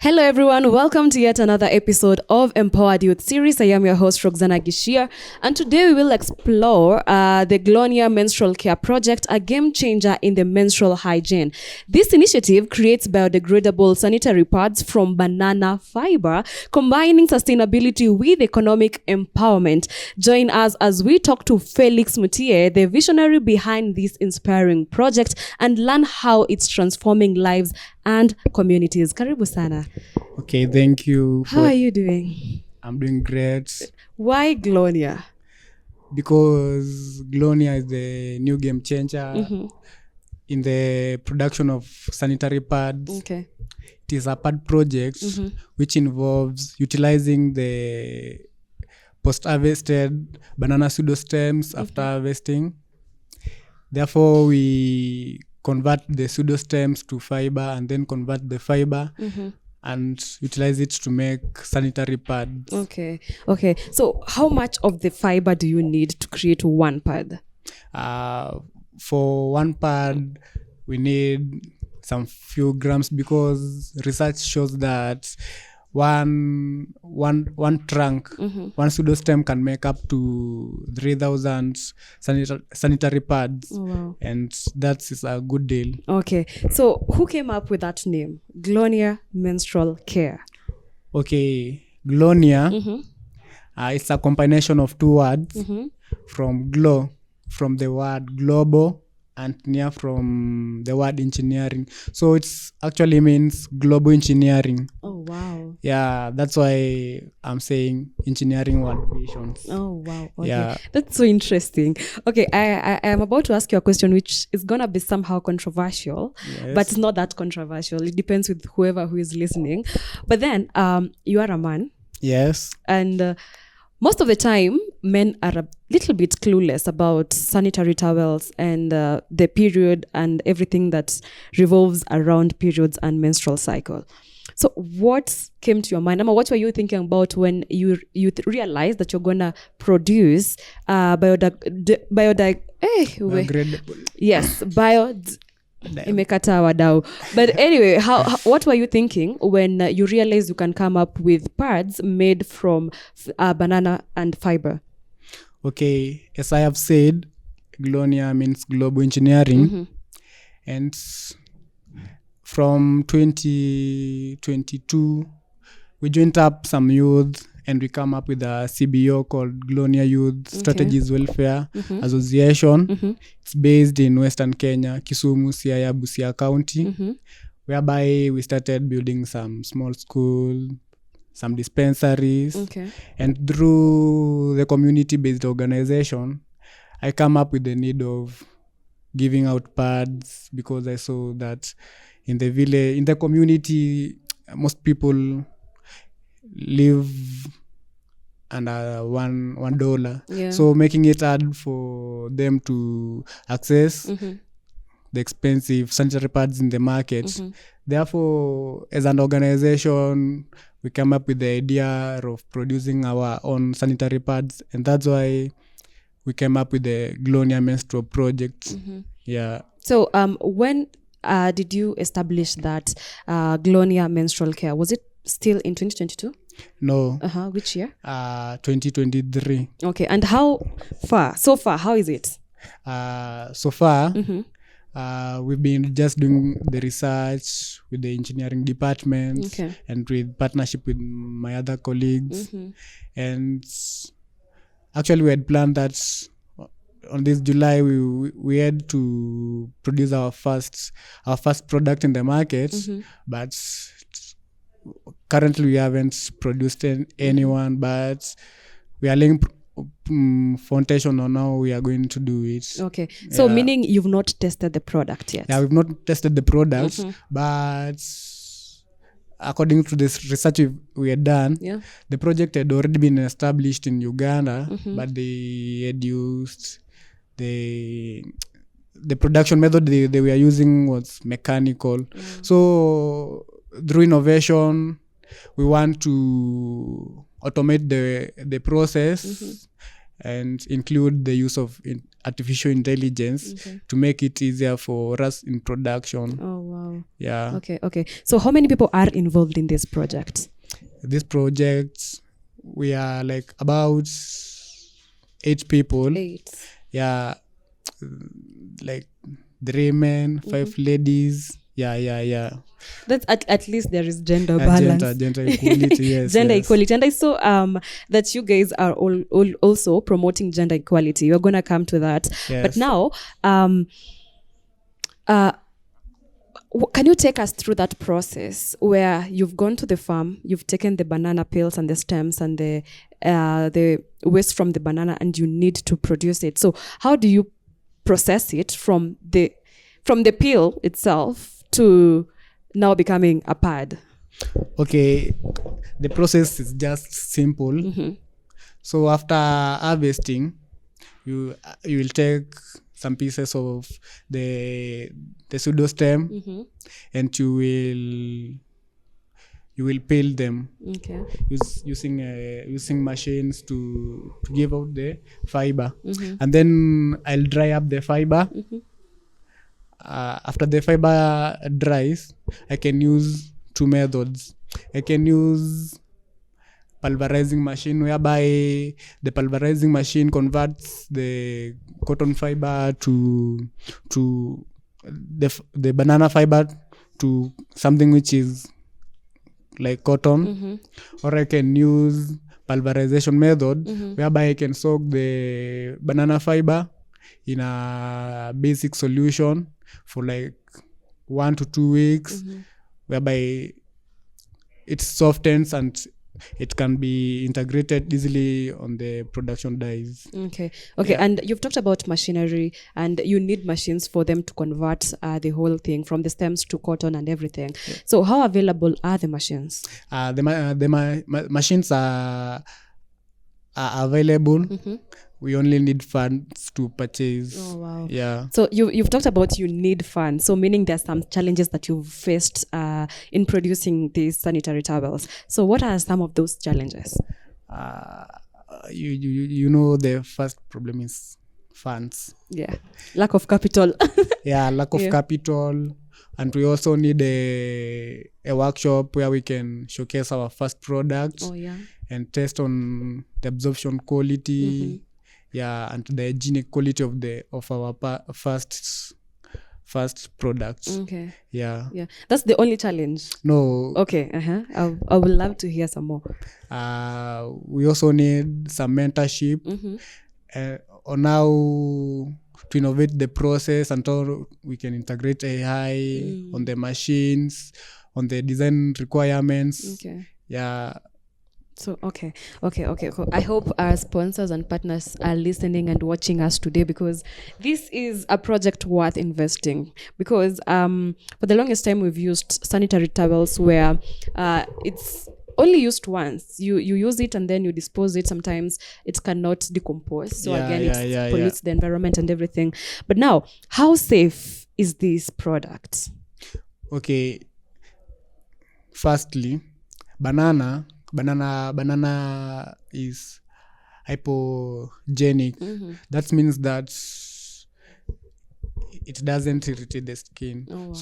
Hello everyone, welcome to yet another episode of Empowered Youth Series. I am your host Roxana Gishia, and today we will explore the Glonia Menstrual Care Project, a game changer in the menstrual hygiene. This initiative creates biodegradable sanitary pads from banana fiber, combining sustainability with economic empowerment. Join us as we talk to Felix Mutie, the visionary behind this inspiring project, and learn how it's transforming lives and communities. Karibu sana. Okay, thank you. How are you doing? I'm doing great. Why Glonia? Because Glonia is the new game changer in the production of sanitary pads. Okay. It is a pad project which involves utilizing the post-harvested banana pseudostems after harvesting. Therefore, we convert the pseudostems to fiber and then convert the fiber and utilize it to make sanitary pads. Okay. So how much of the fiber do you need to create one pad? For one pad, we need some few grams because research shows that one trunk, one pseudostem can make up to 3,000 sanitary pads. Oh, wow. And that is a good deal. Okay. So who came up with that name? Glonia Menstrual Care. Okay. Glonia, it's a combination of two words from glow, from the word global, and near from the word engineering. So it's actually means global engineering. Oh, wow. Yeah, that's why I'm saying engineering world visions. Oh, wow. Okay. Yeah. That's so interesting. Okay, I am about to ask you a question which is going to be somehow controversial, but it's not that controversial. It depends with whoever who is listening. But then you are a man. Yes. And most of the time, men are a little bit clueless about sanitary towels and the period and everything that revolves around periods and menstrual cycle. So what came to your mind? What were you thinking about when you realized that you're going to produce imekata wadau. But anyway, what were you thinking when you realized you can come up with pads made from banana and fiber? Okay, as I have said, Glonia means global engineering. And from 2022, we joined up some youth and we come up with a CBO called Glonia Youth Strategies Welfare Association. It's based in Western Kenya, Kisumu, Siaya, Busia County, whereby we started building some small schools, some dispensaries. And through the community-based organization, I come up with the need of giving out pads because I saw that in the village, in the community, most people live under $1. So making it hard for them to access the expensive sanitary pads in the market. Therefore, as an organization, we came up with the idea of producing our own sanitary pads, and that's why we came up with the Glonia Menstrual project. Yeah. So when did you establish that Glonia Menstrual Care? Was it still in 2022? No. Which year? 2023. Okay. And how far? So far, how is it? So far, we've been just doing the research with the engineering department and with partnership with my other colleagues. And actually, we had planned that on this July we had to produce our first product in the market, but currently we haven't produced anyone, but we are laying foundation on how we are going to do it. Okay. So meaning you've not tested the product yet? Yeah, we've not tested the product, but according to this research we had done, the project had already been established in Uganda, but they had used the production method they were using was mechanical. So through innovation, we want to automate the process and include the use of artificial intelligence to make it easier for us in production. Oh, wow. Yeah. Okay. So how many people are involved in this project? This project, we are like about 8 people. 8. Yeah. Like 3 men, 5 ladies. Yeah. That's at least there is gender balance. Gender equality, yes. Gender yes. equality. And I saw that you guys are all also promoting gender equality. We're going to come to that. Yes. But now, can you take us through that process where you've gone to the farm, you've taken the banana peels and the stems and the waste from the banana, and you need to produce it? So how do you process it from the peel itself to now becoming a pad? Okay, the process is just simple. So after harvesting, you will take some pieces of the pseudo stem and you will peel them. Okay. Using machines to give out the fiber, and then I'll dry up the fiber. After the fiber dries, I can use 2 methods. I can use pulverizing machine, whereby the pulverizing machine converts the cotton fiber to the banana fiber to something which is like cotton. Or I can use pulverization method, whereby I can soak the banana fiber in a basic solution for like 1 to 2 weeks, whereby it softens and it can be integrated easily on the production dyes. Okay. And you've talked about machinery, and you need machines for them to convert the whole thing from the stems to cotton and everything. So how available are the machines? The machines are available. We only need funds to purchase. Oh, wow. Yeah. So you've talked about you need funds. So meaning there's some challenges that you've faced in producing these sanitary towels. So what are some of those challenges? You know, the first problem is funds. Yeah. Lack of capital. Lack of capital. And we also need a workshop where we can showcase our first product and test on the absorption quality. And the hygienic quality of our first products. Okay. Yeah. That's the only challenge. No. Okay. I would love to hear some more. We also need some mentorship on how to innovate the process until we can integrate AI on the machines, on the design requirements. Okay. Yeah. So, okay. Cool. I hope our sponsors and partners are listening and watching us today, because this is a project worth investing. Because for the longest time, we've used sanitary towels where it's only used once. You use it and then you dispose it. Sometimes it cannot decompose. So it pollutes the environment and everything. But now, how safe is this product? Okay. Firstly, banana is hypogenic. That means that it doesn't irritate the skin. Wow.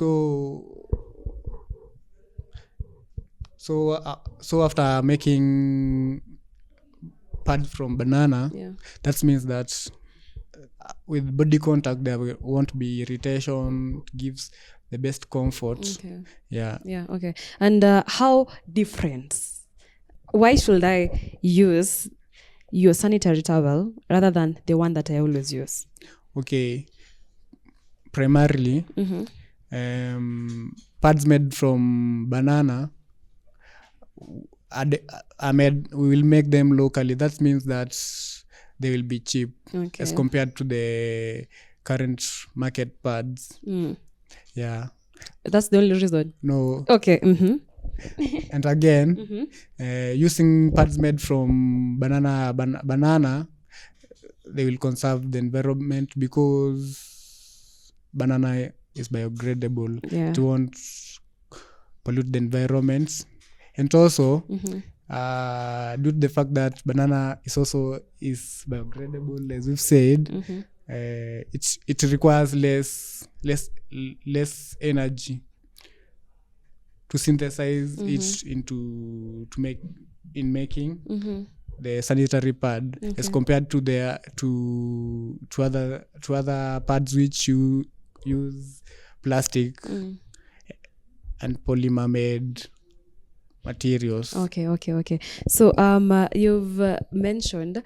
So after making pads from banana, that means that with body contact there won't be irritation. It gives the best comfort. Okay. Yeah. Okay. And how different? Why should I use your sanitary towel rather than the one that I always use? Okay. Primarily, pads made from banana we will make them locally. That means that they will be cheap as compared to the current market pads. Yeah. That's the only reason? No. Okay. And again, using pads made from banana, they will conserve the environment because banana is biodegradable. It won't pollute the environment. And also, due to the fact that banana is also is biodegradable, as we've said. It requires less energy to synthesize it into to make in making the sanitary pad, as compared to other pads which you use plastic and polymer made materials. Okay. So you've mentioned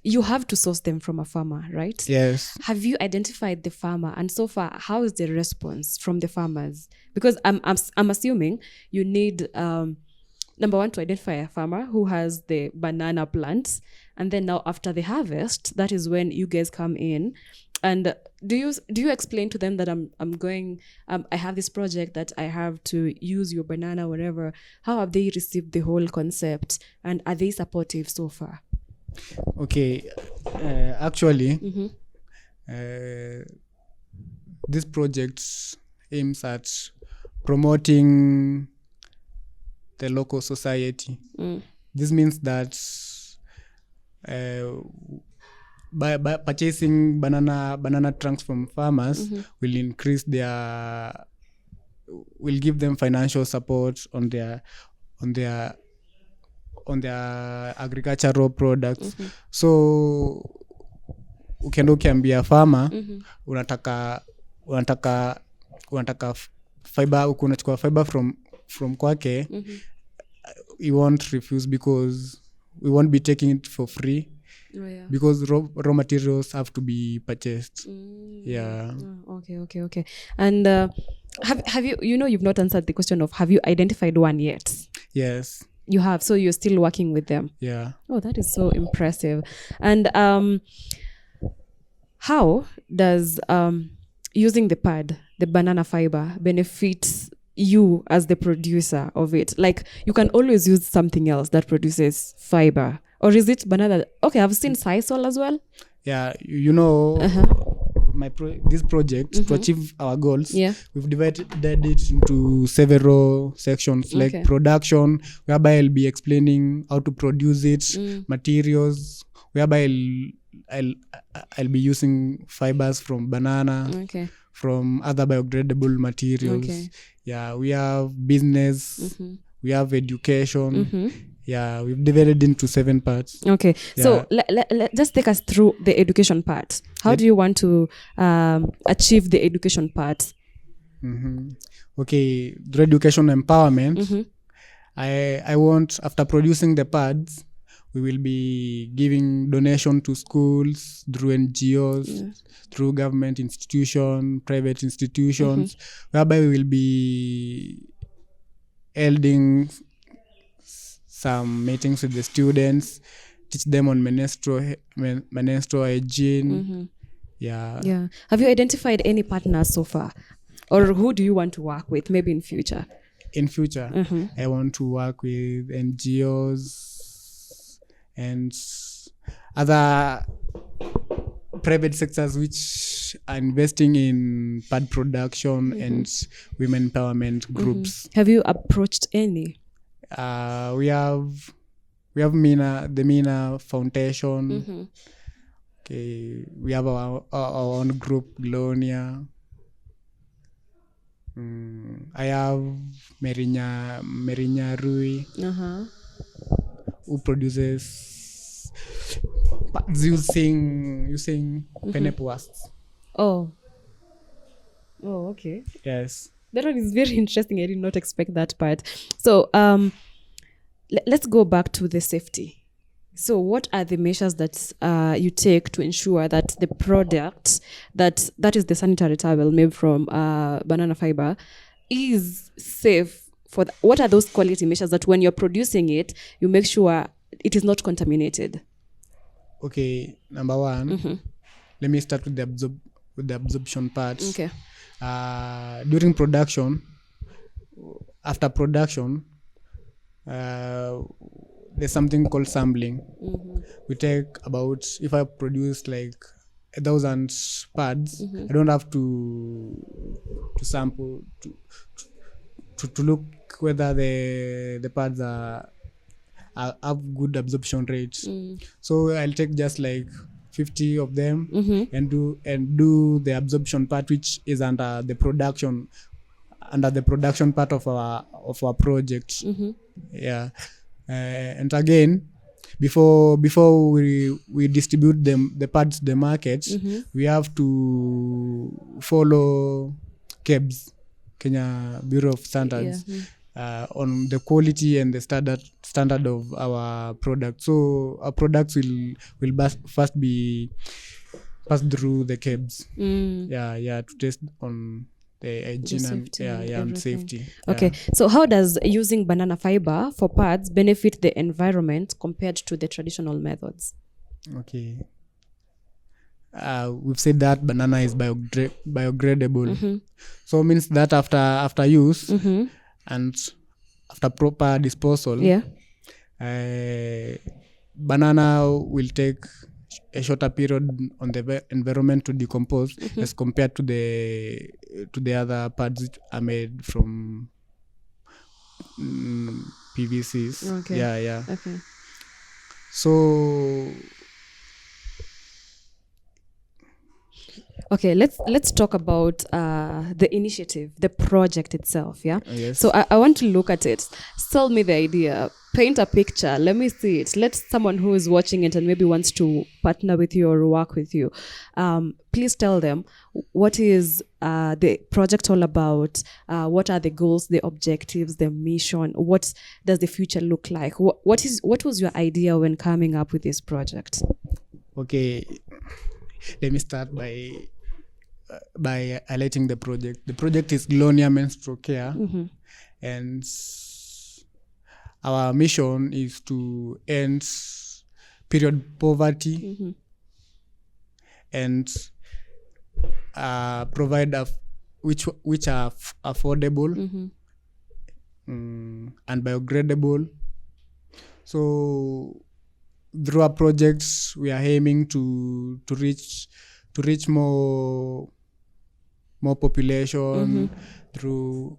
you have to source them from a farmer, right? Yes. Have you identified the farmer, and so far how is the response from the farmers? Because I'm assuming you need number one, to identify a farmer who has the banana plants, and then now after the harvest, that is when you guys come in. And do you explain to them that I'm going I have this project that I have to use your banana, whatever? How have they received the whole concept, and are they supportive so far? Okay, actually, this project aims at promoting the local society. This means that by purchasing banana trunks from farmers will increase will give them financial support on their agricultural products. So ukiambia farmer unataka fiber, unachukua fiber from kwake, we won't refuse, because we won't be taking it for free. Because raw materials have to be purchased. Okay. And have you you've not answered the question of, have you identified one yet? Yes, you have. So you're still working with them? Yeah. Oh, that is so impressive. And how does using the pad, the banana fiber, benefits you as the producer of it? Like, you can always use something else that produces fiber, or is it banana? Okay, I've seen sisal as well. Yeah, this project, to achieve our goals, we've divided it into several sections, like production, whereby I'll be explaining how to produce it, materials, whereby I'll be using fibers from banana, from other biodegradable materials. Yeah, we have business, we have education. Yeah, we've divided into 7 parts. Okay, so just take us through the education part. How do you want to achieve the education part? Okay, through education empowerment, I want, after producing the pads, we will be giving donation to schools, through NGOs, through government institutions, private institutions, whereby we will be holding some meetings with the students, teach them on menstrual hygiene. Yeah. Have you identified any partners so far, or who do you want to work with, maybe in future? In future, I want to work with NGOs and other private sectors which are investing in pad production and women empowerment groups. Have you approached any? We have the Mina Foundation. Okay, we have our own group, Glonia. I have Merinya Rui, who produces pads using penep wasps. Oh, okay. Yes. That one is very interesting. I did not expect that part. So let's go back to the safety. So what are the measures that you take to ensure that the product that is the sanitary towel made from banana fiber is safe for what are those quality measures that when you're producing it, you make sure it is not contaminated? Okay, number one, let me start with the absorption part. Okay. During production, after production, there's something called sampling. We take about, if I produce like 1,000 pads, I don't have to sample to look whether the pads are have good absorption rates. So I'll take just like 50 of them and do the absorption part, which is under the production part of our project. Yeah. And again, before we distribute the parts to the market, we have to follow KEBS, Kenya Bureau of Standards, on the quality and the standard of our product. So our products will first be passed through the KEBS. To test on the hygiene and safety. Okay, so how does using banana fiber for pads benefit the environment compared to the traditional methods? Okay. We've said that banana is biodegradable. So means that after use and after proper disposal, banana will take a shorter period on the environment to decompose as compared to the other pads which are made from PVCs. Okay. So okay, let's talk about the initiative, the project itself. Yes. So I want to look at it. Sell me the idea, paint a picture, let me see it. Let someone who is watching it and maybe wants to partner with you or work with you, please tell them, what is the project all about? What are the goals, the objectives, the mission? What does the future look like? What was your idea when coming up with this project? Okay, let me start by highlighting the project. The project is Glonia Menstrual Care, and our mission is to end period poverty and provide which are affordable and biodegradable. So through our projects, we are aiming to reach more population through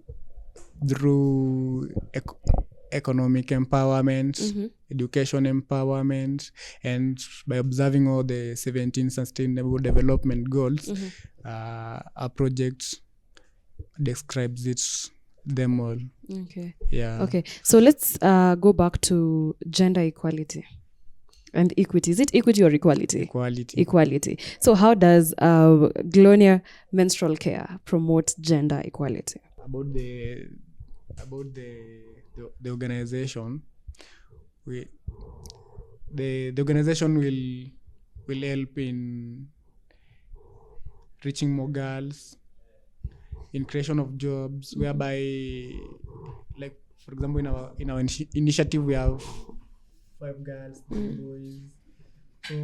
economic empowerment, education empowerment, and by observing all the 17 sustainable development goals, our project describes them all. Okay. Yeah. Okay. So let's go back to gender equality and equity. Is it equity or equality? Equality. So how does Glonia Menstrual Care promote gender equality? About the organization, the organization will help in reaching more girls, in creation of jobs, whereby, like for example, in our initiative we have 5 girls, 3 boys. So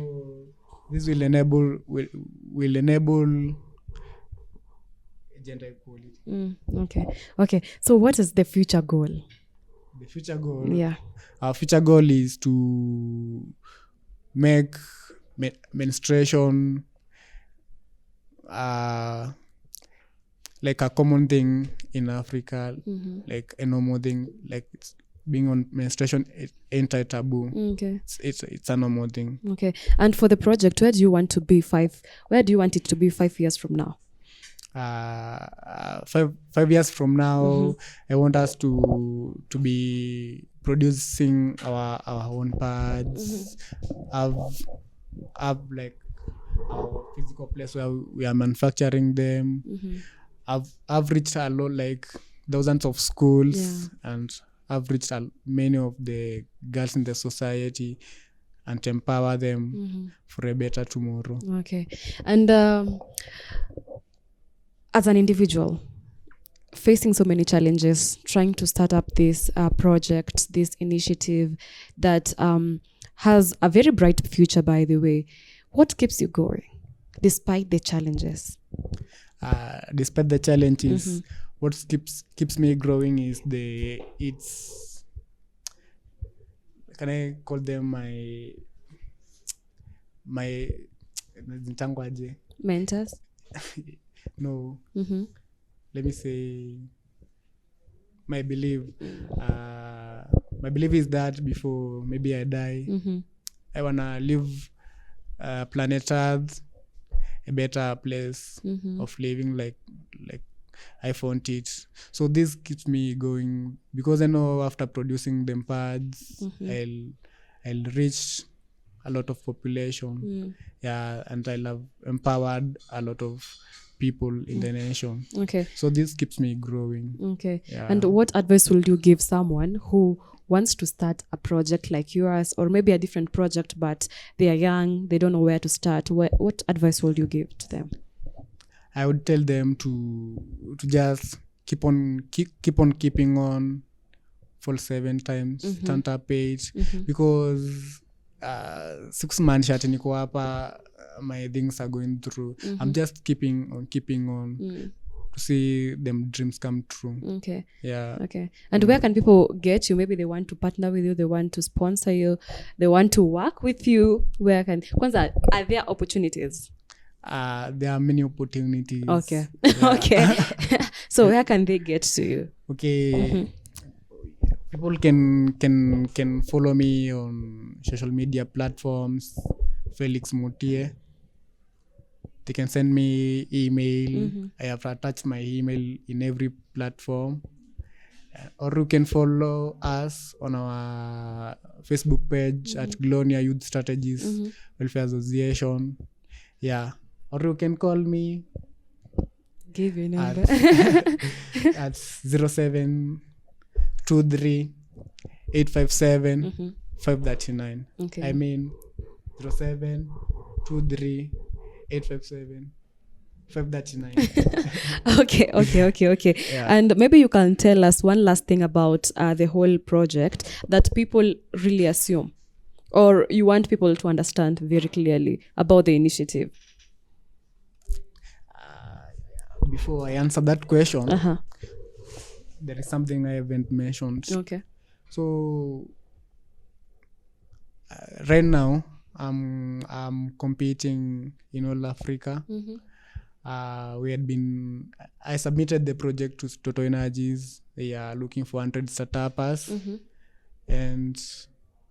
this will enable gender equality. Okay. So what is the future goal? The future goal. Yeah. Our future goal is to make menstruation like a common thing in Africa, like a normal thing, like it's being on menstruation ain't a taboo. Okay. It's a normal thing. Okay. And for the project, where do you want it to be 5 years from now? 5 years from now, I want us to be producing our own pads, have like our physical place where we are manufacturing them. I've reached a lot, like thousands of schools, and I've reached many of the girls in the society and empower them for a better tomorrow. Okay. And as an individual facing so many challenges, trying to start up this project, this initiative that has a very bright future, by the way, what keeps you going despite the challenges? Despite the challenges, what keeps me growing is can I call them my mentors? No. Let me say my belief. my belief is that before maybe I die, I wanna leave planet Earth a better place of living, like I found it. So this keeps me going because I know after producing them pads, I'll reach a lot of population. Yeah, and I'll have empowered a lot of people in the nation. Okay. So this keeps me growing. Okay. Yeah. And what advice would you give someone who wants to start a project like yours, or maybe a different project, but they are young, they don't know where to start? What advice would you give to them? I would tell them to just keep on keeping on for 7 times, turn up page, because 6 months ati niko hapa, my things are going through. I'm just keeping on to see them dreams come true. Okay. Yeah. Okay. And where can people get you? Maybe they want to partner with you, they want to sponsor you, they want to work with you. Where can Kwanza, are there opportunities? There are many opportunities. Okay. Yeah. Okay. So where can they get to you? Okay. People can follow me on social media platforms, Felix Mutie. They can send me email. I have attached my email in every platform. Or you can follow us on our Facebook page at Glonia Youth Strategies Welfare Association. Yeah. Or you can call me. Give your number. At 0723 857 539. Okay. I mean 0723 857 539. Okay. Yeah. And maybe you can tell us one last thing about the whole project that people really assume, or you want people to understand very clearly about the initiative. Before I answer that question, there is something I haven't mentioned. Okay. So right now I'm competing in all Africa. I submitted the project to Total Energies. They are looking for 100 startups, and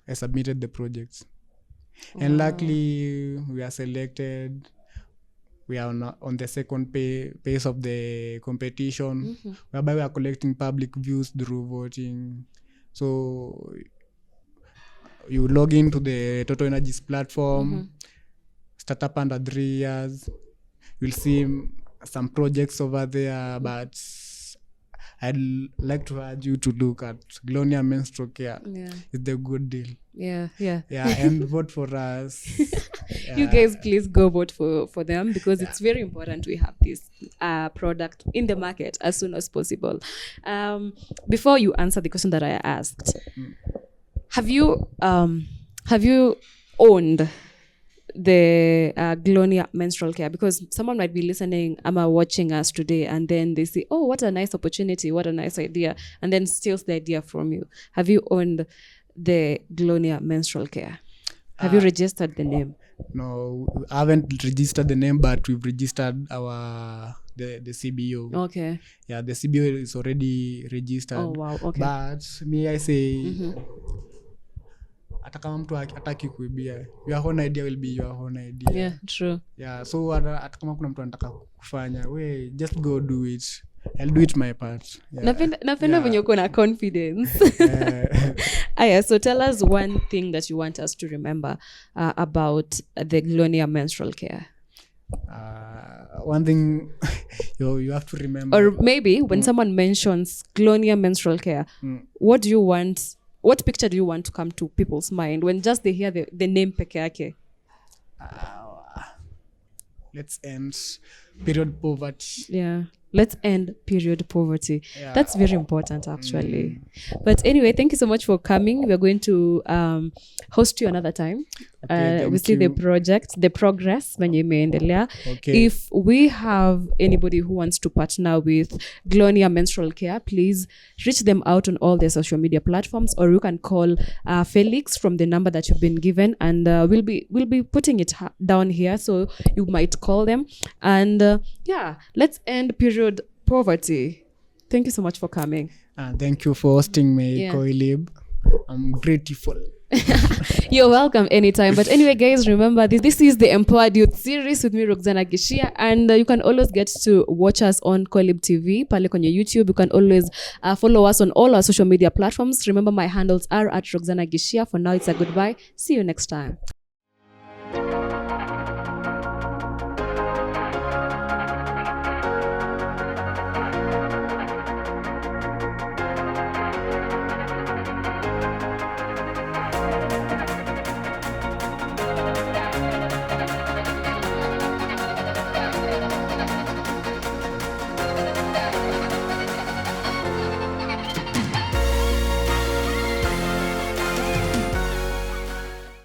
I submitted the project. Wow. And luckily we are selected. We are on the second phase of the competition, whereby we are collecting public views through voting. So you log into the Total Energies platform, startup under 3 years. You'll see some projects over there, but I'd like to urge you to look at Glonia Menstrual Care. Yeah. It's the good deal. Yeah. And vote for us. Yeah. You guys please go vote for them, because it's very important we have this product in the market as soon as possible. Before you answer the question that I asked, have you owned the Glonia Menstrual Care? Because someone might be listening watching us today, and then they say, oh, what a nice opportunity, what a nice idea, and then steals the idea from you. Have you owned the Glonia Menstrual Care? Have you registered the name? No, I haven't registered the name, but we've registered the CBO. Okay. Yeah, the CBO is already registered. Oh wow. Okay. But me, I say, hata kama mtu hataki kuibia, your own idea will be your own idea. Yeah, true. Yeah, so hata kama kuna mtu anataka kufanya, we just go do it. I'll do it my part. Yeah. Napenda venye uko na confidence. Aya, so tell us one thing that you want us to remember about the Glonia Menstrual Care. One thing you have to remember. Or maybe when someone mentions Glonia Menstrual Care, what picture do you want to come to people's mind when just they hear the name peke yake? Let's end period poverty. Yeah. Let's end period poverty. Yeah. That's very important, actually. But anyway, thank you so much for coming. We're going to host you another time. We see the project, the progress when you imeendelea. Okay. If we have anybody who wants to partner with Glonia Menstrual Care, please reach them out on all their social media platforms, or you can call Felix from the number that you've been given, and we'll be putting it down here, so you might call them. And let's end period poverty. Thank you so much for coming. Thank you for hosting me, Koilib. I'm grateful. You're welcome anytime. But anyway, guys, remember this is the Empowered Youth series with me, Roxana Gishia, and you can always get to watch us on Colib TV, pale kwenye YouTube. You can always follow us on all our social media platforms. Remember, my handles are at Roxana Gishia. For now, it's a goodbye. See you next time.